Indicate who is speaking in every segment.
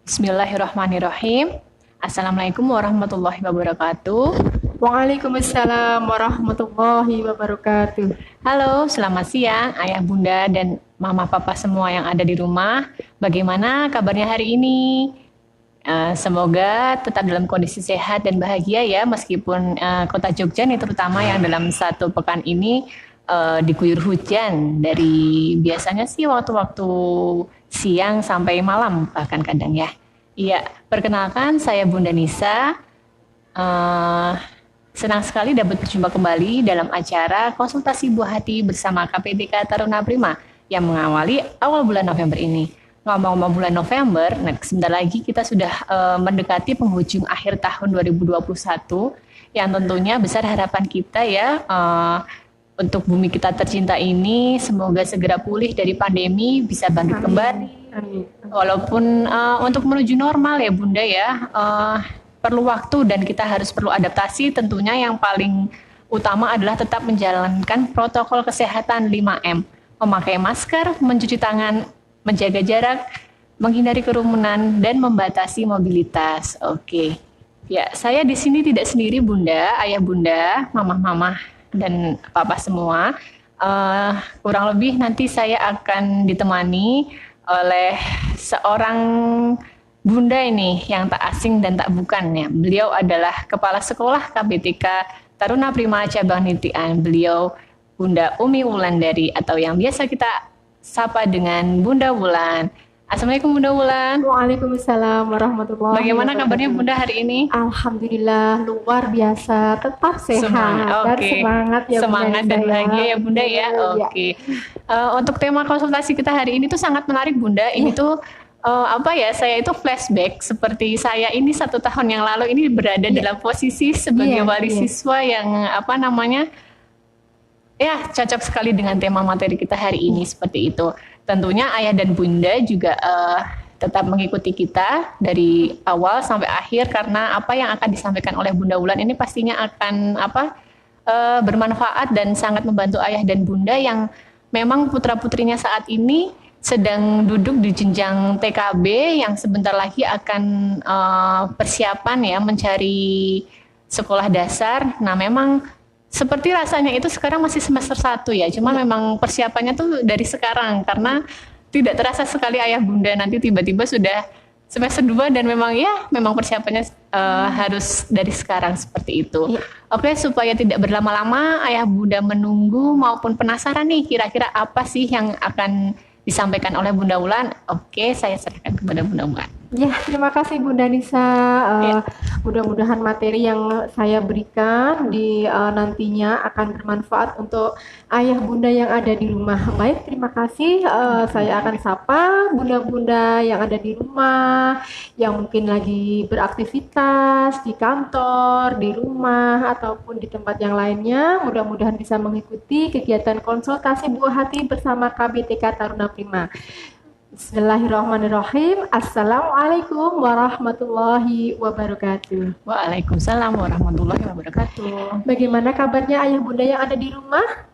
Speaker 1: Bismillahirrahmanirrahim. Assalamualaikum warahmatullahi wabarakatuh.
Speaker 2: Waalaikumsalam warahmatullahi wabarakatuh.
Speaker 1: Halo, selamat siang ayah bunda dan mama papa semua yang ada di rumah. Bagaimana kabarnya hari ini? Semoga tetap dalam kondisi sehat dan bahagia ya, meskipun kota Jogja nih terutama yang dalam satu pekan ini diguyur hujan dari biasanya sih waktu-waktu siang sampai malam bahkan kadang ya. Iya, perkenalkan saya Bunda Nisa. Eh, Senang sekali dapat berjumpa kembali dalam acara konsultasi buah hati bersama KPTK Taruna Prima yang mengawali awal bulan November ini. Ngomong-ngomong bulan November, nah sebentar lagi kita sudah mendekati penghujung akhir tahun 2021 yang tentunya besar harapan kita ya untuk bumi kita tercinta ini semoga segera pulih dari pandemi, bisa bangkit kembali.
Speaker 2: Amin.
Speaker 1: Walaupun untuk menuju normal ya Bunda ya, perlu waktu dan kita harus perlu adaptasi. Tentunya yang paling utama adalah tetap menjalankan protokol kesehatan 5M. Memakai masker, mencuci tangan, menjaga jarak, menghindari kerumunan, dan membatasi mobilitas. Oke. Ya, saya di sini tidak sendiri Bunda, ayah bunda, mama-mama, dan papa semua. Kurang lebih nanti saya akan ditemani oleh seorang Bunda ini yang tak asing dan tak bukan ya. Beliau adalah Kepala Sekolah KPTK Taruna Prima Cabang Nitian. Beliau Bunda Umi Wulandari atau yang biasa kita sapa dengan Bunda Wulan. Assalamualaikum Bunda Wulan.
Speaker 2: Waalaikumsalam warahmatullahi
Speaker 1: Bagaimana
Speaker 2: wabarakatuh.
Speaker 1: kabarnya Bunda hari ini?
Speaker 2: Alhamdulillah luar biasa, tetap sehat
Speaker 1: Semangat,
Speaker 2: dan
Speaker 1: oke.
Speaker 2: semangat ya
Speaker 1: Semangat
Speaker 2: Bunda
Speaker 1: dan
Speaker 2: Nisa,
Speaker 1: bahagia ya Bunda ya.
Speaker 2: Iya.
Speaker 1: Oke. Untuk tema konsultasi kita hari ini tuh sangat menarik Bunda. Ini tuh apa ya? Saya itu flashback seperti saya ini 1 tahun yang lalu ini berada dalam posisi sebagai
Speaker 2: Iya,
Speaker 1: wali
Speaker 2: iya.
Speaker 1: siswa yang apa namanya? Ya, cocok sekali dengan tema materi kita hari ini seperti itu. Tentunya ayah dan bunda juga tetap mengikuti kita dari awal sampai akhir karena apa yang akan disampaikan oleh Bunda Wulan ini pastinya akan bermanfaat dan sangat membantu ayah dan bunda yang memang putra-putrinya saat ini sedang duduk di jenjang TKB yang sebentar lagi akan persiapan ya mencari sekolah dasar. Nah, memang seperti rasanya itu sekarang masih semester 1 ya, cuma memang persiapannya tuh dari sekarang karena tidak terasa sekali ayah bunda nanti tiba-tiba sudah semester 2 dan memang persiapannya harus dari sekarang seperti itu.
Speaker 2: Iya.
Speaker 1: Oke, supaya tidak berlama-lama ayah bunda menunggu maupun penasaran nih kira-kira apa sih yang akan disampaikan oleh Bunda Wulan. Oke, saya serahkan kepada Bunda Wulan.
Speaker 2: Ya, terima kasih Bunda Nisa.
Speaker 1: Ya.
Speaker 2: Mudah-mudahan materi yang saya berikan di nantinya akan bermanfaat untuk ayah bunda yang ada di rumah. Baik, terima kasih. Saya akan sapa bunda-bunda yang ada di rumah, yang mungkin lagi beraktivitas di kantor, di rumah, ataupun di tempat yang lainnya. Mudah-mudahan bisa mengikuti kegiatan konsultasi buah hati bersama KBTK Taruna Prima. Bismillahirrahmanirrahim. Assalamualaikum warahmatullahi wabarakatuh.
Speaker 1: Waalaikumsalam warahmatullahi wabarakatuh.
Speaker 2: Bagaimana kabarnya ayah bunda yang ada di rumah?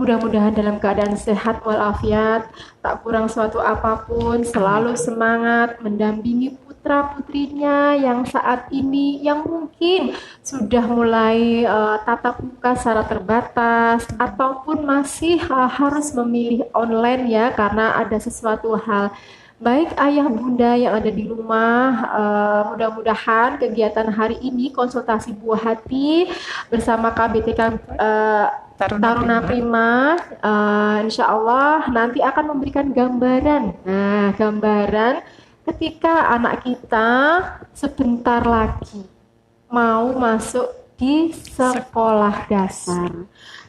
Speaker 2: Mudah-mudahan dalam keadaan sehat walafiat, tak kurang suatu apapun, selalu semangat mendampingi putra-putrinya yang saat ini yang mungkin sudah mulai tatap muka secara terbatas ataupun masih harus memilih online ya karena ada sesuatu hal. Baik ayah bunda yang ada di rumah, mudah-mudahan kegiatan hari ini konsultasi buah hati bersama KBTK Taruna Prima, insya Allah nanti akan memberikan gambaran. Nah, gambaran ketika anak kita sebentar lagi mau masuk di sekolah dasar.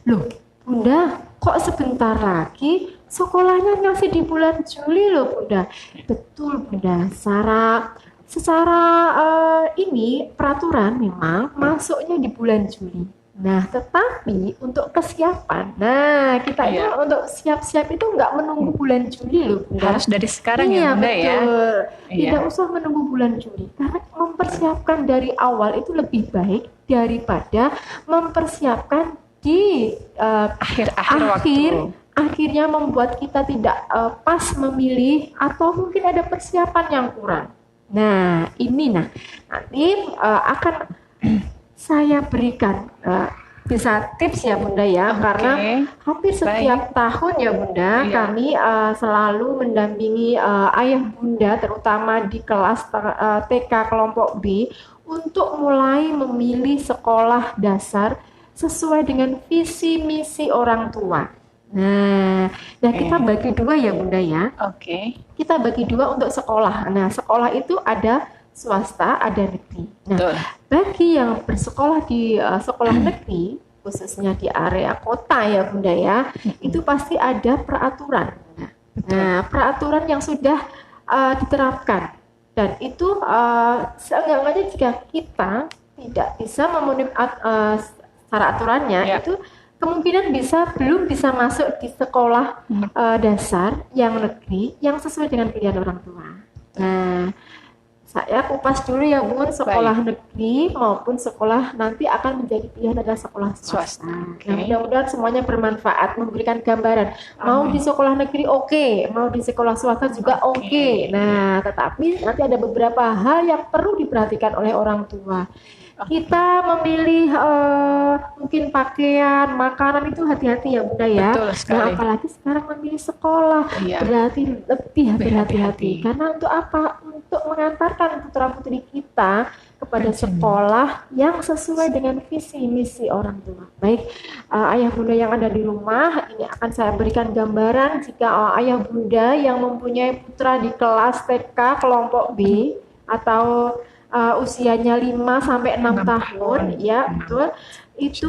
Speaker 2: Loh, Bunda, kok sebentar lagi? Sekolahnya masih di bulan Juli loh, Bunda. Betul, Bunda. Secara ini peraturan memang masuknya di bulan Juli. Nah, tetapi untuk kesiapan, kita itu untuk siap-siap itu nggak menunggu bulan Juli loh, Bunda.
Speaker 1: Harus dari sekarang
Speaker 2: Iya,
Speaker 1: ya Bunda ya.
Speaker 2: betul.
Speaker 1: Iya.
Speaker 2: Tidak usah menunggu bulan Juli, karena mempersiapkan dari awal itu lebih baik daripada mempersiapkan di
Speaker 1: Akhir-akhir waktu.
Speaker 2: akhirnya membuat kita tidak pas memilih atau mungkin ada persiapan yang kurang. Nah, nanti akan saya berikan bisa tips ya Bunda ya, karena hampir setiap tahun ya Bunda, kami selalu mendampingi ayah Bunda terutama di kelas TK kelompok B untuk mulai memilih sekolah dasar sesuai dengan visi misi orang tua. Nah, kita bagi dua ya Bunda ya. Kita bagi dua untuk sekolah. Nah, sekolah itu ada swasta, ada negeri. Nah, bagi yang bersekolah di sekolah negeri, khususnya di area kota ya Bunda ya, itu pasti ada peraturan. Nah, peraturan yang sudah diterapkan. Dan itu seenggak-enggaknya jika kita tidak bisa memenuhi syarat aturannya, itu kemungkinan belum bisa masuk di sekolah dasar yang negeri yang sesuai dengan pilihan orang tua. Nah, saya kupas dulu ya Bun, sekolah negeri maupun sekolah nanti akan menjadi pilihan adalah sekolah swasta. Nah, mudah-mudahan semuanya bermanfaat, memberikan gambaran. Mau di sekolah negeri mau di sekolah swasta juga Nah, tetapi nanti ada beberapa hal yang perlu diperhatikan oleh orang tua. Kita memilih mungkin pakaian, makanan itu hati-hati ya Bunda ya. Nah, apalagi sekarang memilih sekolah, berarti lebih berhati-hati. Karena untuk apa? Untuk mengantarkan putra-putri kita kepada sekolah yang sesuai dengan visi misi orang tua. Baik, ayah Bunda yang ada di rumah, ini akan saya berikan gambaran jika ayah Bunda yang mempunyai putra di kelas TK kelompok B atau usianya 5 sampai 6 tahun, ya betul. Itu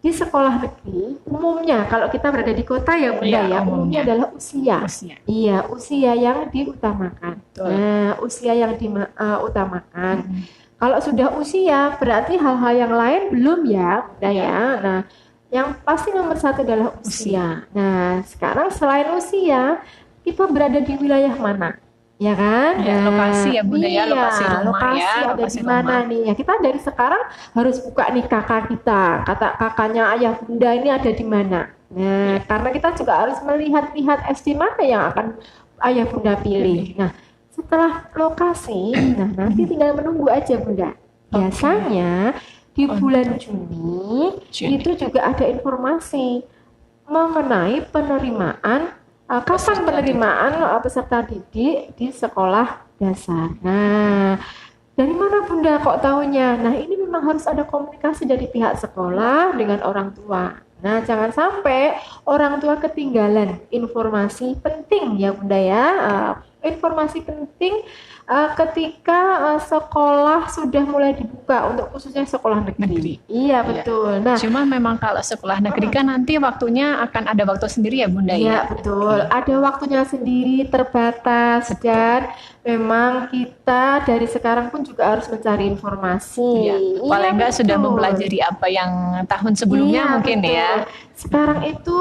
Speaker 2: di sekolah negeri umumnya kalau kita berada di kota ya Bunda ya, umumnya adalah usia. Iya, usia yang diutamakan. Nah, usia yang diutamakan. Kalau sudah usia berarti hal-hal yang lain belum ya Bunda ya. Nah, yang pasti nomor satu adalah usia. Nah, sekarang selain usia, kita berada di wilayah mana? Ya kan?
Speaker 1: Lokasi ya Bunda ya, lokasi rumah
Speaker 2: lokasi
Speaker 1: ya.
Speaker 2: Ada di mana nih? Ya, kita dari sekarang harus buka nih kakak kita. Kata kakaknya ayah Bunda ini ada di mana? Nah, karena kita juga harus melihat-lihat SD mana yang akan ayah Bunda pilih. Nah, setelah lokasi, nanti tinggal menunggu aja Bunda. Biasanya di bulan Juni itu juga ada informasi mengenai penerimaan kapan penerimaan peserta didik di sekolah dasar. Nah, dari mana Bunda kok tahunya? Nah, ini memang harus ada komunikasi dari pihak sekolah dengan orang tua. Nah, jangan sampai orang tua ketinggalan informasi penting ya Bunda ya. Informasi penting ketika sekolah sudah mulai dibuka untuk khususnya sekolah negeri. Iya betul. Nah,
Speaker 1: cuma memang kalau sekolah negeri kan nanti waktunya akan ada waktu sendiri ya Bunda ya.
Speaker 2: Iya betul. Ada waktunya sendiri terbatas dan memang kita dari sekarang pun juga harus mencari informasi.
Speaker 1: Paling enggak sudah mempelajari apa yang tahun sebelumnya mungkin ya.
Speaker 2: Sekarang itu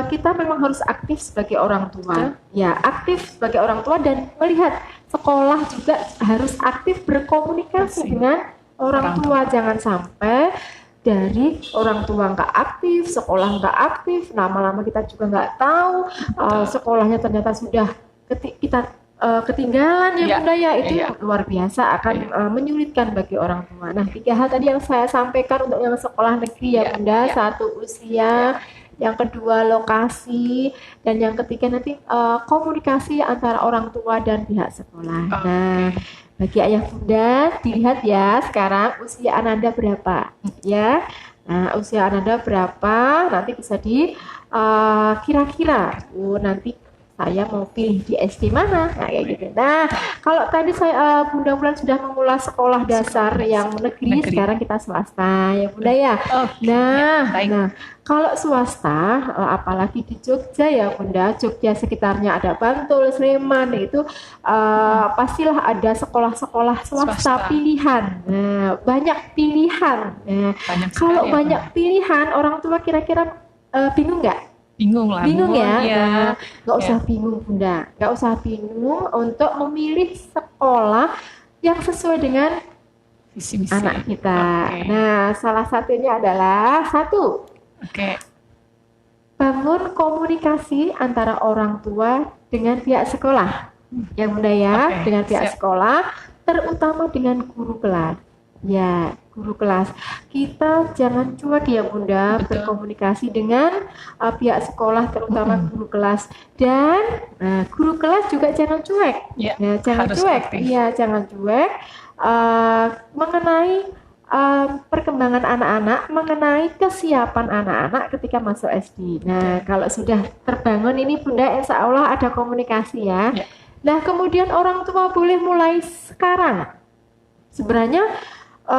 Speaker 2: kita memang harus aktif sebagai orang tua. Ya, aktif sebagai orang tua dan melihat sekolah juga harus aktif berkomunikasi dengan orang tua. Jangan sampai dari orang tua nggak aktif, sekolah nggak aktif, lama-lama kita juga nggak tahu sekolahnya ternyata sudah kita ketinggalan ya Bunda ya. Itu luar biasa akan menyulitkan bagi orang tua. Nah, 3 hal tadi yang saya sampaikan untuk yang sekolah negeri ya Bunda. 1 usia, yang kedua lokasi, dan yang ketiga nanti komunikasi antara orang tua dan pihak sekolah. Nah, bagi ayah Bunda dilihat ya sekarang usia Ananda berapa ya. Nah, usia Ananda berapa nanti bisa di kira-kira nanti saya mau pilih di SD mana, nah kayak gitu. Nah, kalau tadi saya Bunda Wulan sudah mengulas sekolah dasar yang negeri, sekarang kita swasta ya Bunda ya. Nah, kalau swasta, apalagi di Jogja ya Bunda, Jogja sekitarnya ada Bantul, Sleman, itu pastilah ada sekolah-sekolah swasta pilihan. Nah, banyak pilihan. Nah, kalau banyak pilihan, orang tua kira-kira bingung nggak?
Speaker 1: Bingung lah.
Speaker 2: Bingung ya? Nggak usah bingung Bunda, nggak usah bingung untuk memilih sekolah yang sesuai dengan
Speaker 1: visi-misi
Speaker 2: anak kita. Nah, salah satunya adalah 1. Bangun komunikasi antara orang tua dengan pihak sekolah. ya Bunda ya,
Speaker 1: Oke,
Speaker 2: dengan pihak
Speaker 1: siap.
Speaker 2: sekolah, terutama dengan guru kelas. Ya, guru kelas. Kita jangan cuek ya Bunda
Speaker 1: Betul.
Speaker 2: berkomunikasi dengan pihak sekolah, terutama
Speaker 1: Mm-mm.
Speaker 2: guru kelas. Dan guru kelas juga jangan cuek.
Speaker 1: Ya,
Speaker 2: Ya, jangan
Speaker 1: harus
Speaker 2: cuek.
Speaker 1: aktif.
Speaker 2: Iya, jangan cuek mengenai perkembangan anak-anak, mengenai kesiapan anak-anak ketika masuk SD. Nah, kalau sudah terbangun ini Bunda, insya Allah ada komunikasi ya.
Speaker 1: Ya.
Speaker 2: Nah, kemudian orang tua boleh mulai sekarang. Sebenarnya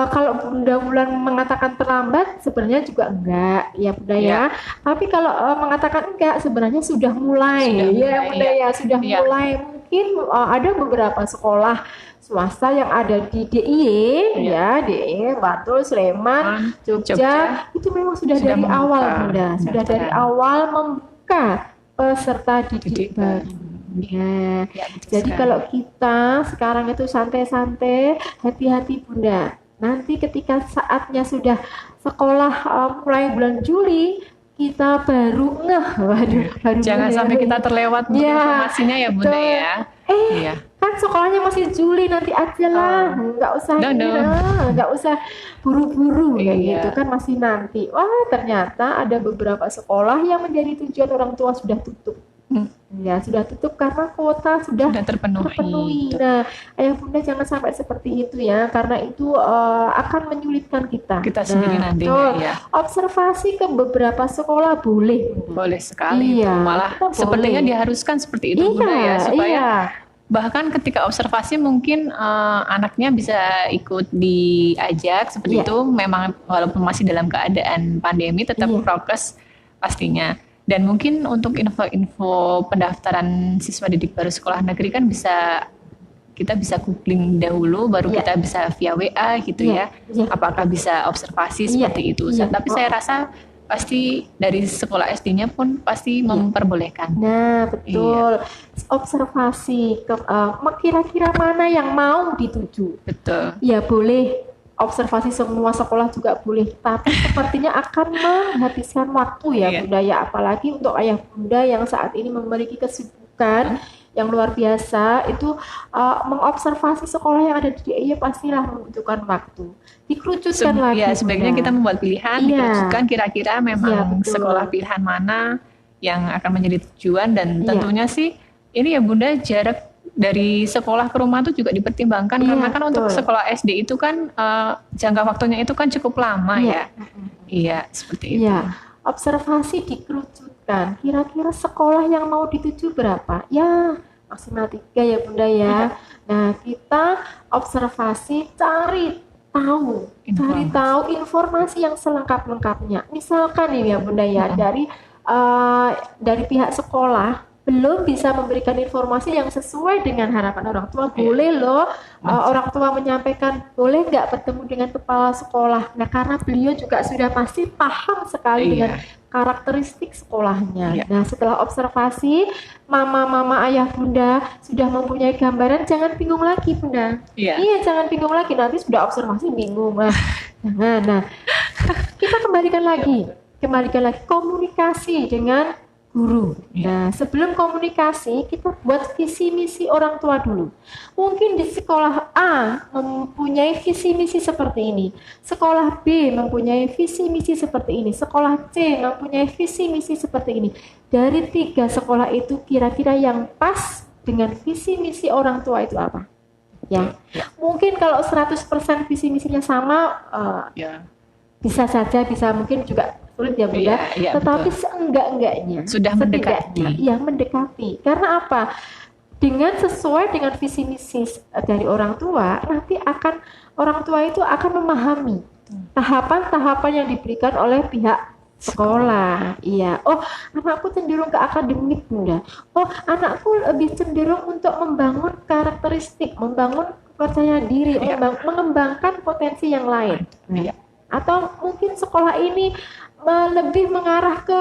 Speaker 2: kalau Bunda Wulan mengatakan terlambat, sebenarnya juga enggak, ya Bunda ya.
Speaker 1: Ya.
Speaker 2: Tapi kalau mengatakan enggak, sebenarnya sudah mulai,
Speaker 1: Sudah
Speaker 2: ya
Speaker 1: mulai,
Speaker 2: Bunda
Speaker 1: ya.
Speaker 2: ya, sudah
Speaker 1: Ya.
Speaker 2: mulai. Mungkin ada beberapa sekolah swasta yang ada di DIY, ya, DIY, Bantul, Sleman, Jogja, itu memang sudah
Speaker 1: Sudah
Speaker 2: dari
Speaker 1: membuka
Speaker 2: awal Bunda, sudah dari
Speaker 1: pendaftaran.
Speaker 2: awal membuka peserta didik
Speaker 1: Didik
Speaker 2: baru. Ya,
Speaker 1: Ya, betul
Speaker 2: jadi
Speaker 1: sekali.
Speaker 2: kalau kita sekarang itu santai-santai, hati-hati Bunda. Nanti ketika saatnya sudah sekolah mulai bulan Juli, kita baru ngeh, waduh, baru
Speaker 1: Jangan
Speaker 2: ngeh.
Speaker 1: sampai kita terlewat untuk
Speaker 2: Ya,
Speaker 1: informasinya ya Bunda
Speaker 2: betul.
Speaker 1: ya. Iya.
Speaker 2: Kan sekolahnya masih Juli, nanti aja lah, nggak usah
Speaker 1: No, no.
Speaker 2: nggak usah buru-buru kayak
Speaker 1: Iya.
Speaker 2: gitu kan, masih nanti. Wah, ternyata ada beberapa sekolah yang menjadi tujuan orang tua sudah tutup.
Speaker 1: Hmm.
Speaker 2: Ya, sudah tutup karena kuota sudah
Speaker 1: Sudah terpenuhi.
Speaker 2: terpenuhi. Nah, ayah bunda jangan sampai seperti itu ya, karena itu akan menyulitkan kita.
Speaker 1: Kita sendiri
Speaker 2: Nah,
Speaker 1: nantinya
Speaker 2: betul.
Speaker 1: ya.
Speaker 2: Observasi ke beberapa sekolah boleh. Bunda.
Speaker 1: Boleh sekali
Speaker 2: Iya,
Speaker 1: itu. Malah
Speaker 2: kita boleh.
Speaker 1: sepertinya diharuskan seperti itu Bunda ya, supaya
Speaker 2: iya.
Speaker 1: bahkan ketika observasi mungkin anaknya bisa ikut diajak seperti
Speaker 2: Iya.
Speaker 1: itu, memang walaupun masih dalam keadaan pandemi tetap
Speaker 2: Iya.
Speaker 1: prokes pastinya. Dan mungkin untuk info-info pendaftaran siswa didik baru sekolah negeri kan kita bisa googling dahulu, baru
Speaker 2: Iya.
Speaker 1: kita bisa via WA gitu
Speaker 2: Iya.
Speaker 1: ya.
Speaker 2: Iya.
Speaker 1: Apakah bisa observasi
Speaker 2: Iya.
Speaker 1: seperti itu?
Speaker 2: Iya.
Speaker 1: Tapi saya rasa pasti dari sekolah SD-nya pun pasti memperbolehkan.
Speaker 2: Nah, betul. Observasi kira-kira mana yang mau dituju.
Speaker 1: Betul.
Speaker 2: Ya boleh, observasi semua sekolah juga boleh, tapi sepertinya akan menghabiskan waktu ya
Speaker 1: Iya.
Speaker 2: Bunda ya, apalagi untuk ayah bunda yang saat ini memiliki kesibukan yang luar biasa, itu mengobservasi sekolah yang ada di DIY pastilah membutuhkan waktu. Dikerucutkan lagi
Speaker 1: Ya, sebaiknya
Speaker 2: Bunda.
Speaker 1: kita membuat pilihan,
Speaker 2: Iya.
Speaker 1: dikerucutkan kira-kira memang
Speaker 2: Iya, betul.
Speaker 1: sekolah pilihan mana yang akan menjadi tujuan, dan
Speaker 2: Iya.
Speaker 1: tentunya sih ini ya Bunda, jarak dari sekolah ke rumah itu juga dipertimbangkan,
Speaker 2: Iya,
Speaker 1: karena kan untuk
Speaker 2: betul.
Speaker 1: sekolah SD itu kan jangka waktunya itu kan cukup lama
Speaker 2: Iya.
Speaker 1: ya. Iya, seperti itu.
Speaker 2: Iya, observasi dikerucutkan. Kira-kira sekolah yang mau dituju berapa? Ya, maksimal 3 ya Bunda ya. Nah, kita observasi cari tahu informasi yang selengkap-lengkapnya. Misalkan ini ya Bunda ya, dari pihak sekolah belum bisa memberikan informasi yang sesuai dengan harapan orang tua, boleh loh orang tua menyampaikan, boleh nggak bertemu dengan kepala sekolah. Nah, karena beliau juga sudah pasti paham sekali
Speaker 1: Iya.
Speaker 2: dengan karakteristik sekolahnya.
Speaker 1: Iya.
Speaker 2: Nah, setelah observasi, mama, ayah, bunda sudah mempunyai gambaran, jangan bingung lagi Bunda.
Speaker 1: Iya.
Speaker 2: Iya, jangan bingung lagi, nanti sudah observasi bingung. Jangan. Nah, kita kembalikan lagi komunikasi dengan guru. Nah, sebelum komunikasi, kita buat visi misi orang tua dulu. Mungkin di sekolah A mempunyai visi misi seperti ini, sekolah B mempunyai visi misi seperti ini, sekolah C mempunyai visi misi seperti ini. Dari 3 sekolah itu, kira-kira yang pas dengan visi misi orang tua itu apa? Ya, mungkin kalau 100% visi misinya sama,
Speaker 1: Ya.
Speaker 2: bisa saja, bisa mungkin juga sulit ya Bunda,
Speaker 1: Iya,
Speaker 2: tetapi
Speaker 1: betul.
Speaker 2: seenggak-enggaknya
Speaker 1: Sudah mendekati.
Speaker 2: setidaknya, mendekati. Karena apa? Dengan sesuai dengan visi misi dari orang tua, nanti orang tua itu akan memahami tahapan-tahapan yang diberikan oleh pihak sekolah. Iya. Oh, anakku cenderung ke akademik Bunda. Oh, anakku lebih cenderung untuk membangun karakteristik, membangun percaya diri,
Speaker 1: Iya.
Speaker 2: mengembangkan potensi yang lain.
Speaker 1: Iya.
Speaker 2: Atau mungkin sekolah ini lebih mengarah ke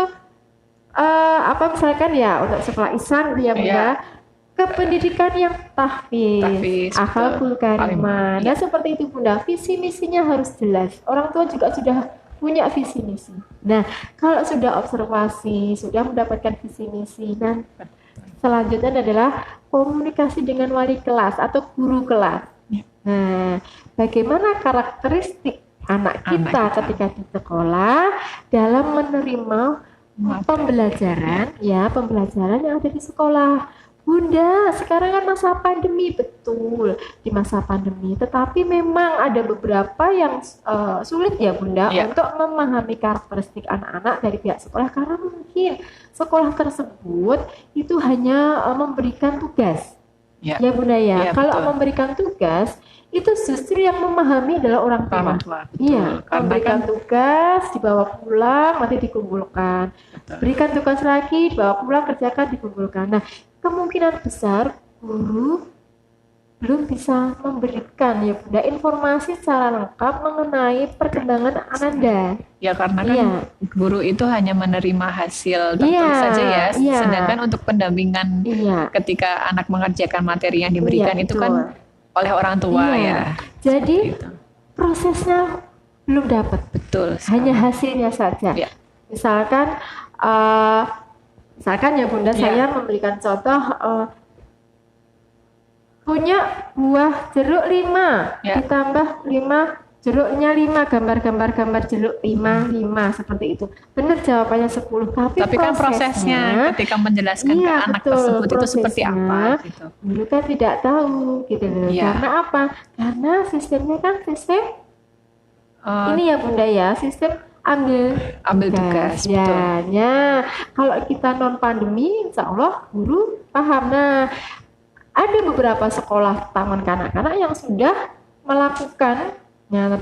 Speaker 2: misalkan ya, untuk sekolah Islam dia Bunda,
Speaker 1: Iya.
Speaker 2: ke pendidikan yang tahfiz, akhlakul karimah.
Speaker 1: Iya.
Speaker 2: Nah, seperti itu Bunda, visi misinya harus jelas. Orang tua juga sudah punya visi misi. Nah, kalau sudah observasi, sudah mendapatkan visi misi, dan selanjutnya adalah komunikasi dengan wali kelas atau guru kelas.
Speaker 1: Ya.
Speaker 2: Nah, bagaimana karakteristik anak kita
Speaker 1: Anak kita.
Speaker 2: ketika di sekolah dalam menerima pembelajaran yang ada di sekolah. Bunda, sekarang kan masa pandemi, betul, di masa pandemi. Tetapi memang ada beberapa yang sulit ya Bunda
Speaker 1: Ya.
Speaker 2: untuk memahami karakteristik anak-anak dari pihak sekolah karena mungkin sekolah tersebut itu hanya memberikan tugas.
Speaker 1: Ya.
Speaker 2: Ya Bunda ya.
Speaker 1: Ya,
Speaker 2: Kalau
Speaker 1: betul.
Speaker 2: memberikan tugas itu justru yang memahami adalah orang tua.
Speaker 1: Orang tua, betul.
Speaker 2: Iya,
Speaker 1: Karena
Speaker 2: memberikan
Speaker 1: kan
Speaker 2: tugas, dibawa pulang, nanti dikumpulkan.
Speaker 1: betul.
Speaker 2: Berikan tugas lagi, dibawa pulang, kerjakan, dikumpulkan. Nah, kemungkinan besar guru belum bisa memberikan ya Bunda informasi secara lengkap mengenai perkembangan Ananda.
Speaker 1: Ya karena kan
Speaker 2: Iya.
Speaker 1: guru itu hanya menerima hasil tertulis
Speaker 2: Iya,
Speaker 1: saja ya.
Speaker 2: iya.
Speaker 1: Sedangkan untuk pendampingan
Speaker 2: Iya.
Speaker 1: ketika anak mengerjakan materi yang diberikan
Speaker 2: Iya,
Speaker 1: itu
Speaker 2: betul.
Speaker 1: kan oleh orang tua
Speaker 2: Iya.
Speaker 1: ya.
Speaker 2: Jadi
Speaker 1: Gitu.
Speaker 2: prosesnya belum dapat,
Speaker 1: Betul.
Speaker 2: hanya
Speaker 1: sekali.
Speaker 2: hasilnya saja.
Speaker 1: Ya.
Speaker 2: Misalkan ya Bunda,
Speaker 1: Ya.
Speaker 2: saya memberikan contoh punya buah jeruk 5
Speaker 1: Ya.
Speaker 2: ditambah 5 jeruknya 5, gambar jeruk 5 seperti itu. Benar jawabannya 10,
Speaker 1: Tapi kan prosesnya ketika menjelaskan ke
Speaker 2: Iya,
Speaker 1: anak
Speaker 2: betul,
Speaker 1: tersebut itu seperti
Speaker 2: prosesnya.
Speaker 1: apa gitu.
Speaker 2: guru kan tidak tahu gitu loh.
Speaker 1: Iya.
Speaker 2: Karena apa? Karena sistemnya kan sistem
Speaker 1: Eh,
Speaker 2: ini ya Bunda ya, sistem ambil
Speaker 1: tugas,
Speaker 2: ya,
Speaker 1: betul.
Speaker 2: ya. Kalau kita non pandemi, insya Allah guru paham. Nah, ada beberapa sekolah taman kanak-kanak yang sudah melakukan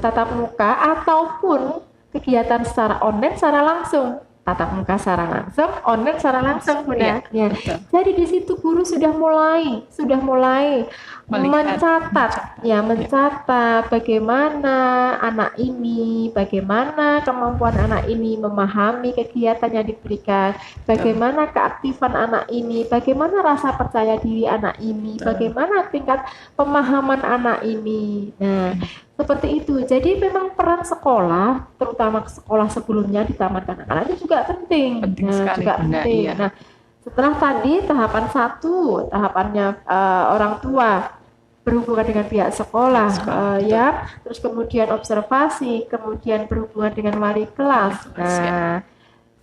Speaker 2: tatap muka ataupun kegiatan secara online secara langsung. Tatap muka secara langsung, online secara langsung Bunda.
Speaker 1: Iya,
Speaker 2: Ya.
Speaker 1: betul.
Speaker 2: Jadi di situ guru sudah mulai
Speaker 1: Melihat.
Speaker 2: mencatat bagaimana anak ini, bagaimana kemampuan anak ini memahami kegiatan yang diberikan, bagaimana keaktifan anak ini, bagaimana rasa percaya diri anak ini, bagaimana tingkat pemahaman anak ini. Nah, seperti itu. Jadi memang peran sekolah, terutama sekolah sebelumnya di taman kanak-kanak itu juga penting.
Speaker 1: Penting sekali,
Speaker 2: juga
Speaker 1: Bunda,
Speaker 2: penting.
Speaker 1: iya.
Speaker 2: Nah, setelah tadi tahapan 1, tahapannya orang tua berhubungan dengan pihak sekolah, ya, terus kemudian observasi, kemudian berhubungan dengan wali kelas. Nah,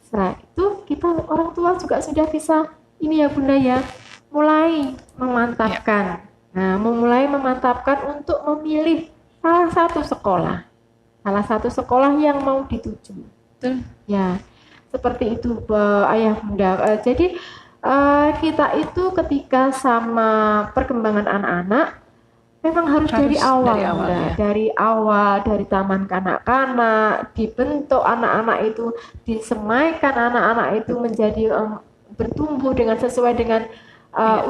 Speaker 2: setelah itu kita orang tua juga sudah bisa ini ya Bunda ya, mulai memantapkan. Nah, mulai memantapkan untuk memilih salah satu sekolah yang mau dituju.
Speaker 1: Betul.
Speaker 2: Ya, seperti itu Ayah Bunda. Jadi kita itu ketika sama perkembangan anak-anak memang harus dari awal, Bunda.
Speaker 1: ya.
Speaker 2: Dari awal, dari taman kanak-kanak, dibentuk anak-anak itu, disemaikan anak-anak itu menjadi bertumbuh dengan sesuai dengan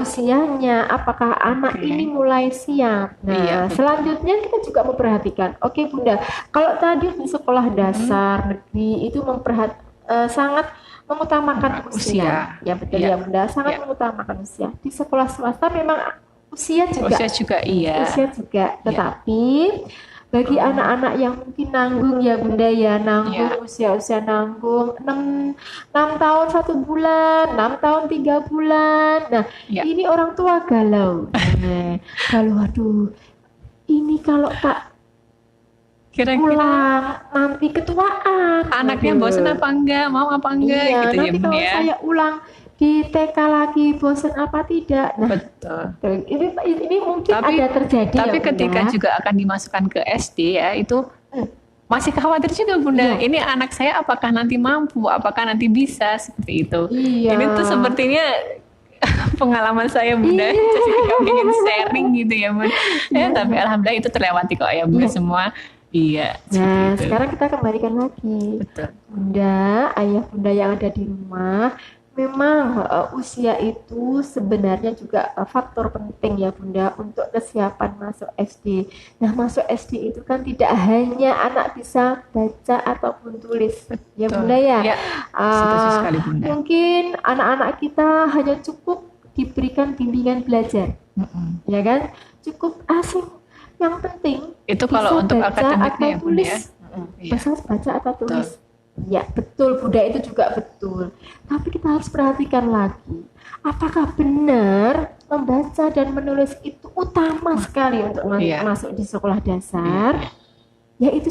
Speaker 2: usianya, apakah anak ini mulai siap. Nah,
Speaker 1: Iya,
Speaker 2: selanjutnya kita juga memperhatikan. Oke, Bunda, kalau tadi di sekolah dasar negeri itu sangat mengutamakan usia. Ya betul ya Bunda, sangat mengutamakan usia. Di sekolah swasta memang usia juga
Speaker 1: iya.
Speaker 2: Usia juga, tetapi bagi anak-anak yang mungkin nanggung ya Bunda ya, usia-usia nanggung 6 tahun 1 bulan, 6 tahun 3 bulan. Nah, ini orang tua galau. Galau, aduh. Ini kalau tak pulang nanti ketuaan.
Speaker 1: Anaknya bosan apa enggak, mau apa enggak
Speaker 2: Iya,
Speaker 1: gitu
Speaker 2: nanti
Speaker 1: ya Bun
Speaker 2: kalau
Speaker 1: ya.
Speaker 2: saya ulang di TK lagi bosan apa tidak. Nah,
Speaker 1: betul.
Speaker 2: Ini mungkin ada terjadi
Speaker 1: tapi
Speaker 2: ya,
Speaker 1: ketika
Speaker 2: Bunda.
Speaker 1: juga akan dimasukkan ke SD ya, itu masih khawatir juga Bunda. Ini anak saya apakah nanti mampu, apakah nanti bisa seperti itu.
Speaker 2: Iya.
Speaker 1: Ini tuh sepertinya pengalaman saya Bunda. Jadi kami ingin sharing gitu ya Bun. Tapi alhamdulillah itu terlewati kok ya Bunda semua. Iya.
Speaker 2: Nah,
Speaker 1: itu.
Speaker 2: sekarang kita kembalikan lagi.
Speaker 1: Betul.
Speaker 2: Bunda, ayah bunda yang ada di rumah, memang usia itu sebenarnya juga faktor penting ya Bunda untuk kesiapan masuk SD. Nah, masuk SD itu kan tidak hanya anak bisa baca ataupun tulis.
Speaker 1: Betul.
Speaker 2: Ya Bunda ya.
Speaker 1: Setuju sekali Bunda.
Speaker 2: Mungkin anak-anak kita hanya cukup diberikan bimbingan belajar. Ya kan? Cukup asing. Yang penting
Speaker 1: itu kalau untuk akademiknya ya Bunda ya.
Speaker 2: Bisa baca atau tulis. Ya, betul Bunda, itu juga betul. Tapi kita harus perhatikan lagi. Apakah benar membaca dan menulis itu utama sekali untuk
Speaker 1: Iya.
Speaker 2: masuk di sekolah dasar, ya itu